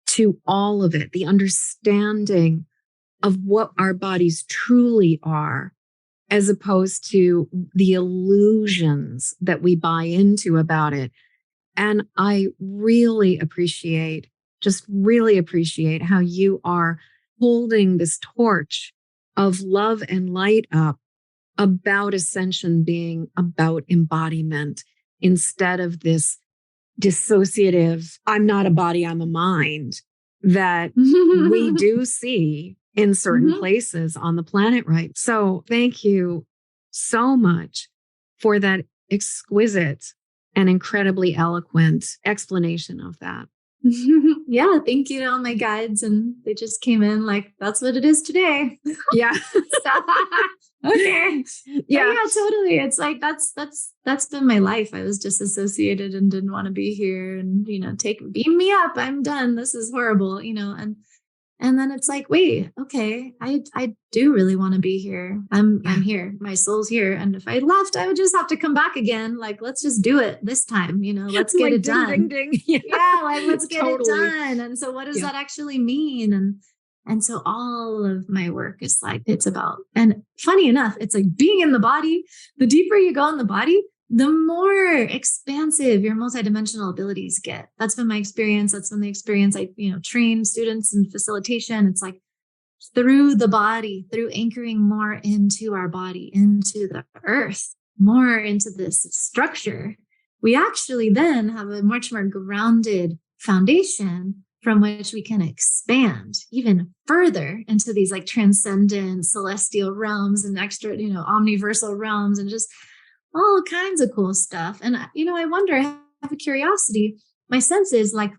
to all of it, the understanding of what our bodies truly are, as opposed to the illusions that we buy into about it. And I really appreciate how you are holding this torch of love and light up about ascension being about embodiment instead of this dissociative, I'm not a body, I'm a mind that we do see in certain places on the planet, right? So thank you so much for that exquisite and incredibly eloquent explanation of that. Yeah, thank you to all my guides. And they just came in like, that's what it is today. Yeah. Okay. Yeah, totally. It's like, that's been my life. I was disassociated and didn't want to be here and, beam me up. I'm done. This is horrible, and And then it's like, wait, okay, I do really want to be here. I'm here. My soul's here. And if I left, I would just have to come back again. Like, let's just do it this time. Let's get it done. Ding, ding, ding. Yeah, like let's get it done. And so what does that actually mean? And so all of my work is like, it's about, and funny enough, it's like being in the body. The deeper you go in the body, the more expansive your multidimensional abilities get. That's been my experience. That's been the experience I, train students in facilitation. It's like through the body, through anchoring more into our body, into the earth, more into this structure, we actually then have a much more grounded foundation from which we can expand even further into these like transcendent celestial realms and extra, omniversal realms and just all kinds of cool stuff. And, I wonder, I have a curiosity. My sense is like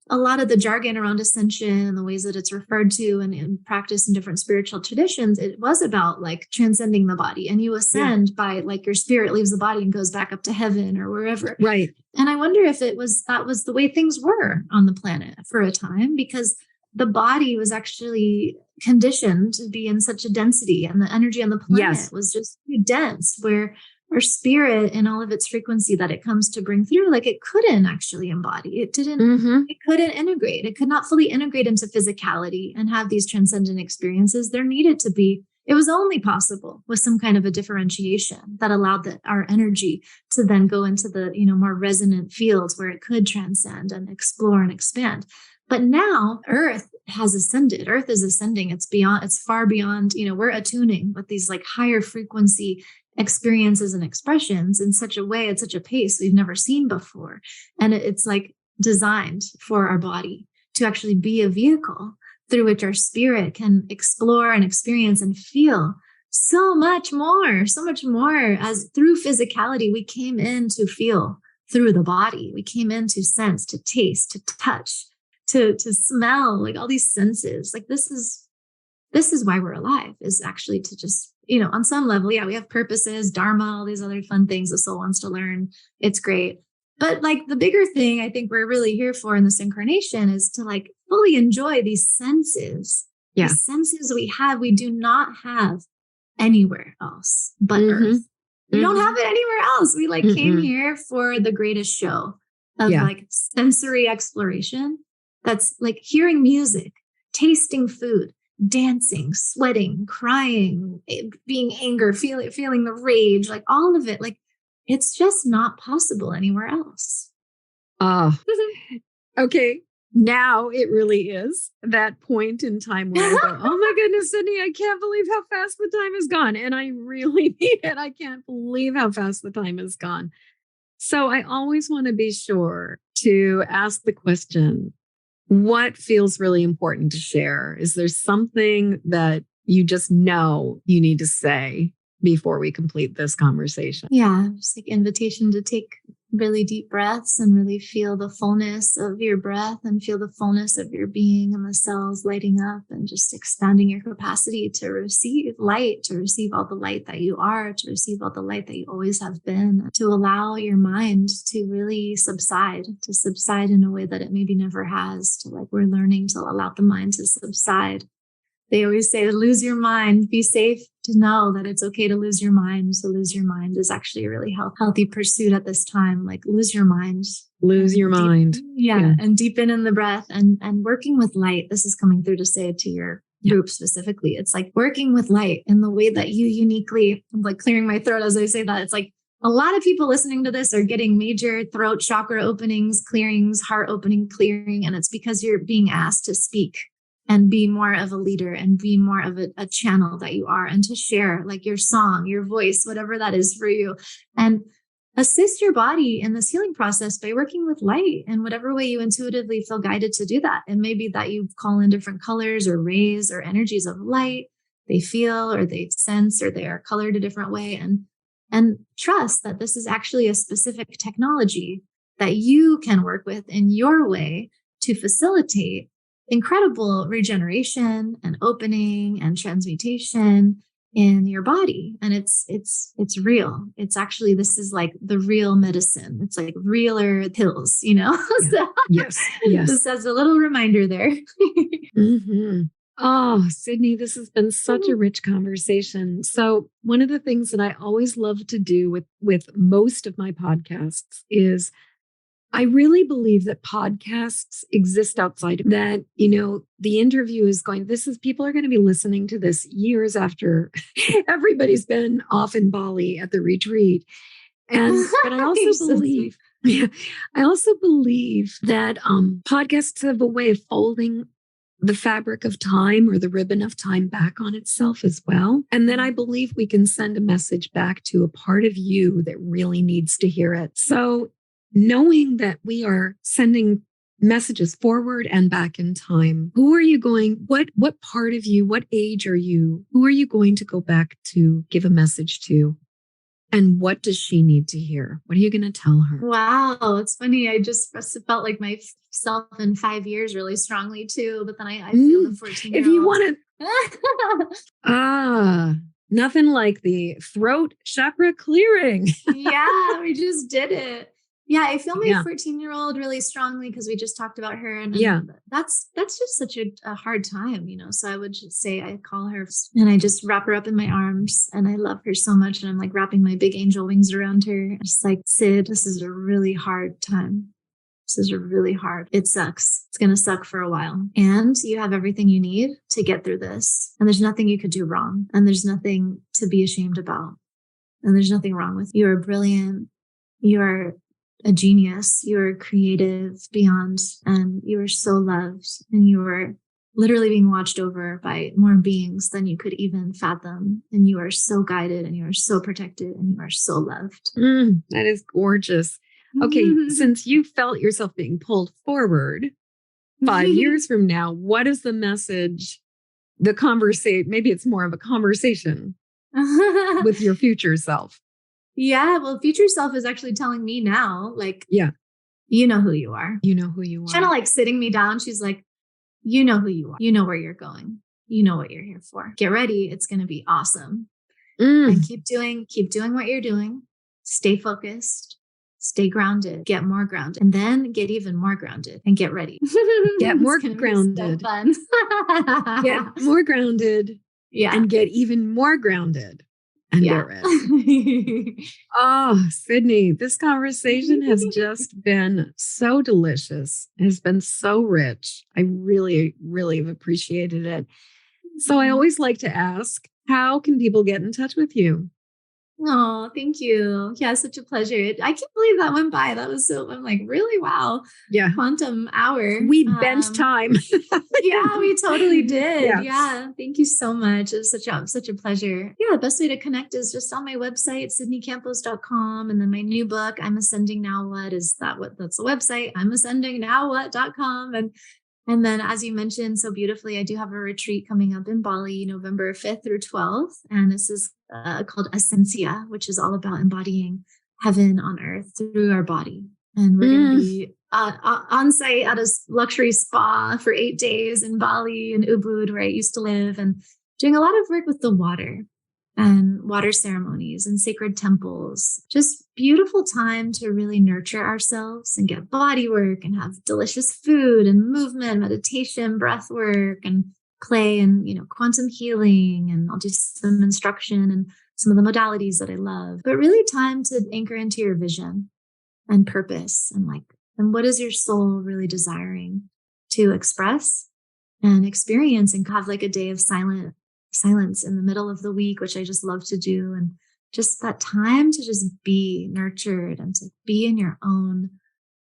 a lot of the jargon around ascension and the ways that it's referred to and practiced in different spiritual traditions, it was about like transcending the body, and you ascend by like your spirit leaves the body and goes back up to heaven or wherever. Right. And I wonder if that was the way things were on the planet for a time, because the body was actually conditioned to be in such a density, and the energy on the planet was just too dense, where our spirit and all of its frequency that it comes to bring through, like it couldn't actually embody. It didn't, it couldn't integrate. It could not fully integrate into physicality and have these transcendent experiences. There needed to be, it was only possible with some kind of a differentiation that allowed our energy to then go into the, more resonant fields where it could transcend and explore and expand. But now Earth has ascended. Earth is ascending. It's far beyond, we're attuning with these like higher frequency experiences and expressions in such a way, at such a pace we've never seen before. And it's like designed for our body to actually be a vehicle through which our spirit can explore and experience and feel so much more, as through physicality, we came in to feel through the body. We came in to sense, to taste, to touch, to smell, like all these senses. Like this is why we're alive, is actually to just, on some level, we have purposes, dharma, all these other fun things the soul wants to learn. It's great. But like the bigger thing I think we're really here for in this incarnation is to like fully enjoy these senses. Yeah. These senses we do not have anywhere else but Earth. We don't have it anywhere else. We like came here for the greatest show of like sensory exploration. That's like hearing music, tasting food, dancing, sweating, crying, being anger, feeling the rage, like all of it. Like it's just not possible anywhere else. Okay. Now it really is that point in time where I go, oh my goodness, Sydney, I can't believe how fast the time has gone. And I really need it. I can't believe how fast the time has gone. So I always want to be sure to ask the question, what feels really important to share? Is there something that you just know you need to say before we complete this conversation? Yeah, just like invitation to take really deep breaths and really feel the fullness of your breath and feel the fullness of your being and the cells lighting up and just expanding your capacity to receive light, to receive all the light that you are, to receive all the light that you always have been, to allow your mind to really subside in a way that it maybe never has, to like we're learning to allow the mind to subside. They always say, lose your mind, be safe to know that it's okay to lose your mind. So lose your mind is actually a really healthy pursuit at this time. Like lose your mind. Lose your mind. Yeah. And deepen in the breath and working with light. This is coming through to say to your group specifically. It's like working with light in the way that you uniquely, I'm like clearing my throat as I say that. It's like a lot of people listening to this are getting major throat chakra openings, clearings, heart opening, clearing. And it's because you're being asked to speak and be more of a leader and be more of a channel that you are, and to share like your song, your voice, whatever that is for you, and assist your body in this healing process by working with light in whatever way you intuitively feel guided to do that. And maybe that you call in different colors or rays or energies of light they feel or they sense, or they are colored a different way, and trust that this is actually a specific technology that you can work with in your way to facilitate incredible regeneration and opening and transmutation in your body. And it's real. It's actually, this is like the real medicine. It's like realer pills, you know? Yeah. So Yes. just as a little reminder there. Mm-hmm. Oh, Sydney, this has been such a rich conversation. So one of the things that I always love to do with most of my podcasts is I really believe that podcasts exist outside of that. You know, the interview is going, people are going to be listening to this years after everybody's been off in Bali at the retreat. But I also believe, I also believe that podcasts have a way of folding the fabric of time or the ribbon of time back on itself as well. And then I believe we can send a message back to a part of you that really needs to hear it. So knowing that we are sending messages forward and back in time, who are you going, what part of you, what age are you, who are you going to go back to give a message to? And what does she need to hear? What are you going to tell her? Wow. It's funny. I just felt like myself in 5 years really strongly too. But then I feel the 14-year-old. If you want to, nothing like the throat chakra clearing. Yeah, we just did it. Yeah, I feel my 14-year-old really strongly because we just talked about her. And that's just such a hard time, you know. So I would just say I call her and I just wrap her up in my arms and I love her so much. And I'm like wrapping my big angel wings around her. Just like, Sid, this is a really hard time. This is really hard. It sucks. It's going to suck for a while. And you have everything you need to get through this. And there's nothing you could do wrong. And there's nothing to be ashamed about. And there's nothing wrong with you. You're brilliant. You're a genius. You're creative beyond, and you are so loved, and you are literally being watched over by more beings than you could even fathom. And you are so guided, and you are so protected, and you are so loved. That is gorgeous. Okay. Since you felt yourself being pulled forward 5 years from now, what is the message, the conversation? Maybe it's more of a conversation with your future self. Yeah, well, future self is actually telling me now, like, you know who you are. You know who you are. Kind of like sitting me down. She's like, you know who you are. You know where you're going. You know what you're here for. Get ready. It's going to be awesome. And keep doing what you're doing. Stay focused. Stay grounded. Get more grounded. And then get even more grounded and get ready. Get more grounded. So fun. Get more grounded. Yeah. And get even more grounded. And get ready. Oh, Sydney, this conversation has just been so delicious. It has been so rich. I really, really have appreciated it. So I always like to ask, how can people get in touch with you? Oh, thank you. Yeah, such a pleasure. I can't believe that went by. I'm like, really? Wow. Yeah. Quantum hour. We bent time. Yeah, we totally did. Yeah. Thank you so much. It was such a pleasure. Yeah. The best way to connect is just on my website, sydneycampos.com. And then my new book, I'm Ascending Now What, that's the website, imascendingnowwhat.com. And then, as you mentioned so beautifully, I do have a retreat coming up in Bali, November 5th through 12th. And this is called Ascension, which is all about embodying heaven on earth through our body. And we're going to be on site at a luxury spa for 8 days in Bali and Ubud, where I used to live, and doing a lot of work with the water and water ceremonies and sacred temples. Just beautiful time to really nurture ourselves and get body work and have delicious food and movement, meditation, breath work, and play and, quantum healing. And I'll do some instruction and some of the modalities that I love, but really time to anchor into your vision and purpose and what is your soul really desiring to express and experience, and have like a day of silence in the middle of the week, which I just love to do. And just that time to just be nurtured and to be in your own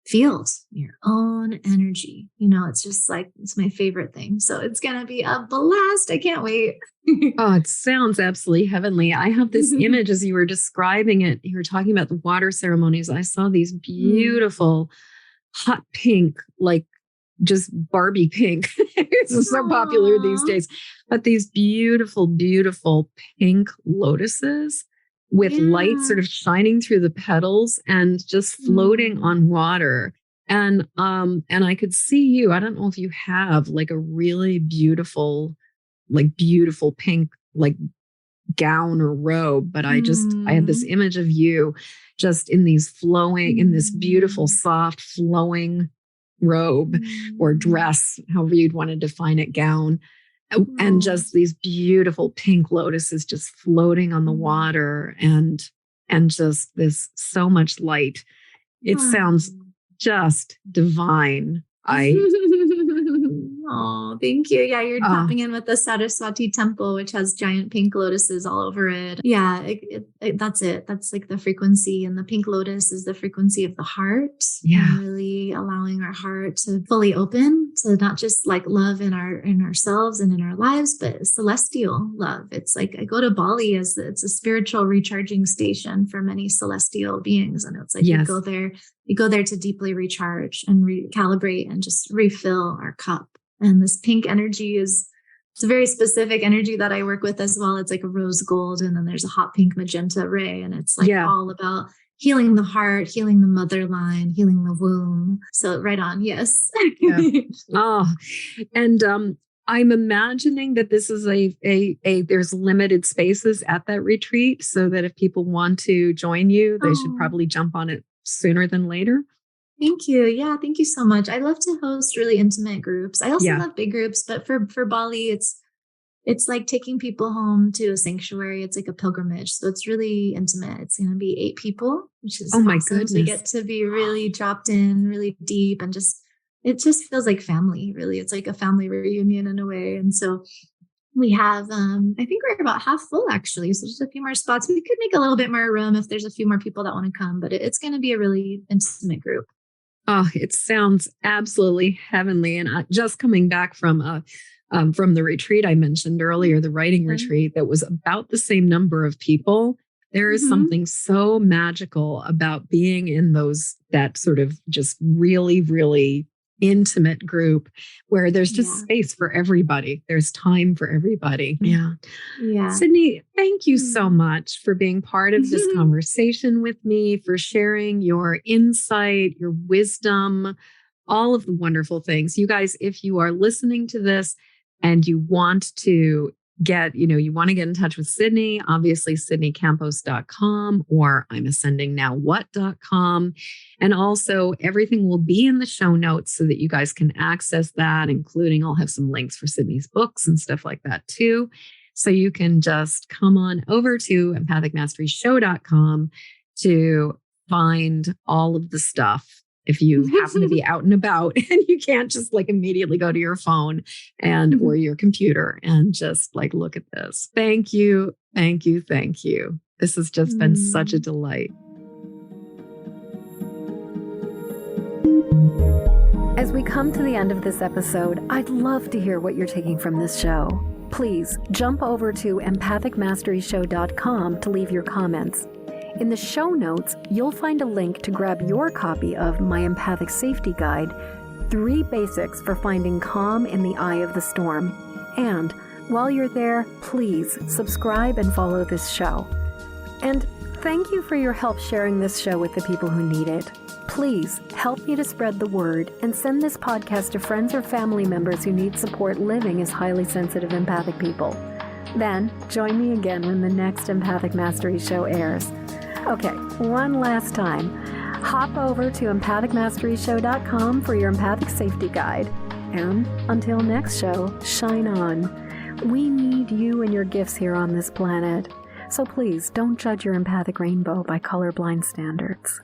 field, your own energy. It's just like, it's my favorite thing. So it's going to be a blast. I can't wait. Oh, it sounds absolutely heavenly. I have this image as you were describing it. You were talking about the water ceremonies. I saw these beautiful hot pink, like just Barbie pink. It's so popular these days. But these beautiful, beautiful pink lotuses with light sort of shining through the petals and just floating on water. And I could see you. I don't know if you have like a really beautiful pink, like gown or robe, but I had this image of you just in these flowing, in this beautiful, soft, flowing robe or dress, however you'd want to define it, gown. And just these beautiful pink lotuses just floating on the water and just this so much light. It sounds just divine. Oh, thank you. Yeah, you're tapping in with the Saraswati temple, which has giant pink lotuses all over it. Yeah, that's it. That's like the frequency. And the pink lotus is the frequency of the heart. Yeah. And really allowing our heart to fully open to not just like love in ourselves and in our lives, but celestial love. It's like I go to Bali it's a spiritual recharging station for many celestial beings. And it's like you go there to deeply recharge and recalibrate and just refill our cup. And this pink energy it's a very specific energy that I work with as well. It's like a rose gold, and then there's a hot pink magenta ray. And it's like all about healing the heart, healing the mother line, healing the womb. So right on. Yes. And I'm imagining that this is there's limited spaces at that retreat, so that if people want to join you, they should probably jump on it sooner than later. Thank you. Yeah, thank you so much. I love to host really intimate groups. I also love big groups, but for Bali, it's like taking people home to a sanctuary. It's like a pilgrimage. So it's really intimate. It's going to be 8 people, which is my awesome. goodness. So we get to be really dropped in, really deep, and it just feels like family, really. It's like a family reunion in a way. And so we have, I think we're about half full actually. So just a few more spots. We could make a little bit more room if there's a few more people that want to come, but it's going to be a really intimate group. Oh, it sounds absolutely heavenly. And just coming back from the retreat I mentioned earlier, the writing retreat that was about the same number of people, there is something so magical about being in that sort of just really, really intimate group where there's just space for everybody. There's time for everybody. Yeah. Sydney, thank you so much for being part of this conversation with me, for sharing your insight, your wisdom, all of the wonderful things. You guys, if you are listening to this and you want to get in touch with Sydney, obviously sydneycampos.com or I'mAscendingNowWhat.com. And also everything will be in the show notes so that you guys can access that, including I'll have some links for Sydney's books and stuff like that too. So you can just come on over to empathicmasteryshow.com to find all of the stuff. If you happen to be out and about and you can't just like immediately go to your phone or your computer and just like look at this. Thank you. Thank you. Thank you. This has just been such a delight. As we come to the end of this episode, I'd love to hear what you're taking from this show. Please jump over to empathicmasteryshow.com to leave your comments. In the show notes, you'll find a link to grab your copy of my Empathic Safety Guide, 3 Basics for Finding Calm in the Eye of the Storm. And while you're there, please subscribe and follow this show. And thank you for your help sharing this show with the people who need it. Please help me to spread the word and send this podcast to friends or family members who need support living as highly sensitive empathic people. Then join me again when the next Empathic Mastery Show airs. Okay, one last time. Hop over to empathicmasteryshow.com for your Empathic Safety Guide. And until next show, shine on. We need you and your gifts here on this planet. So please don't judge your empathic rainbow by colorblind standards.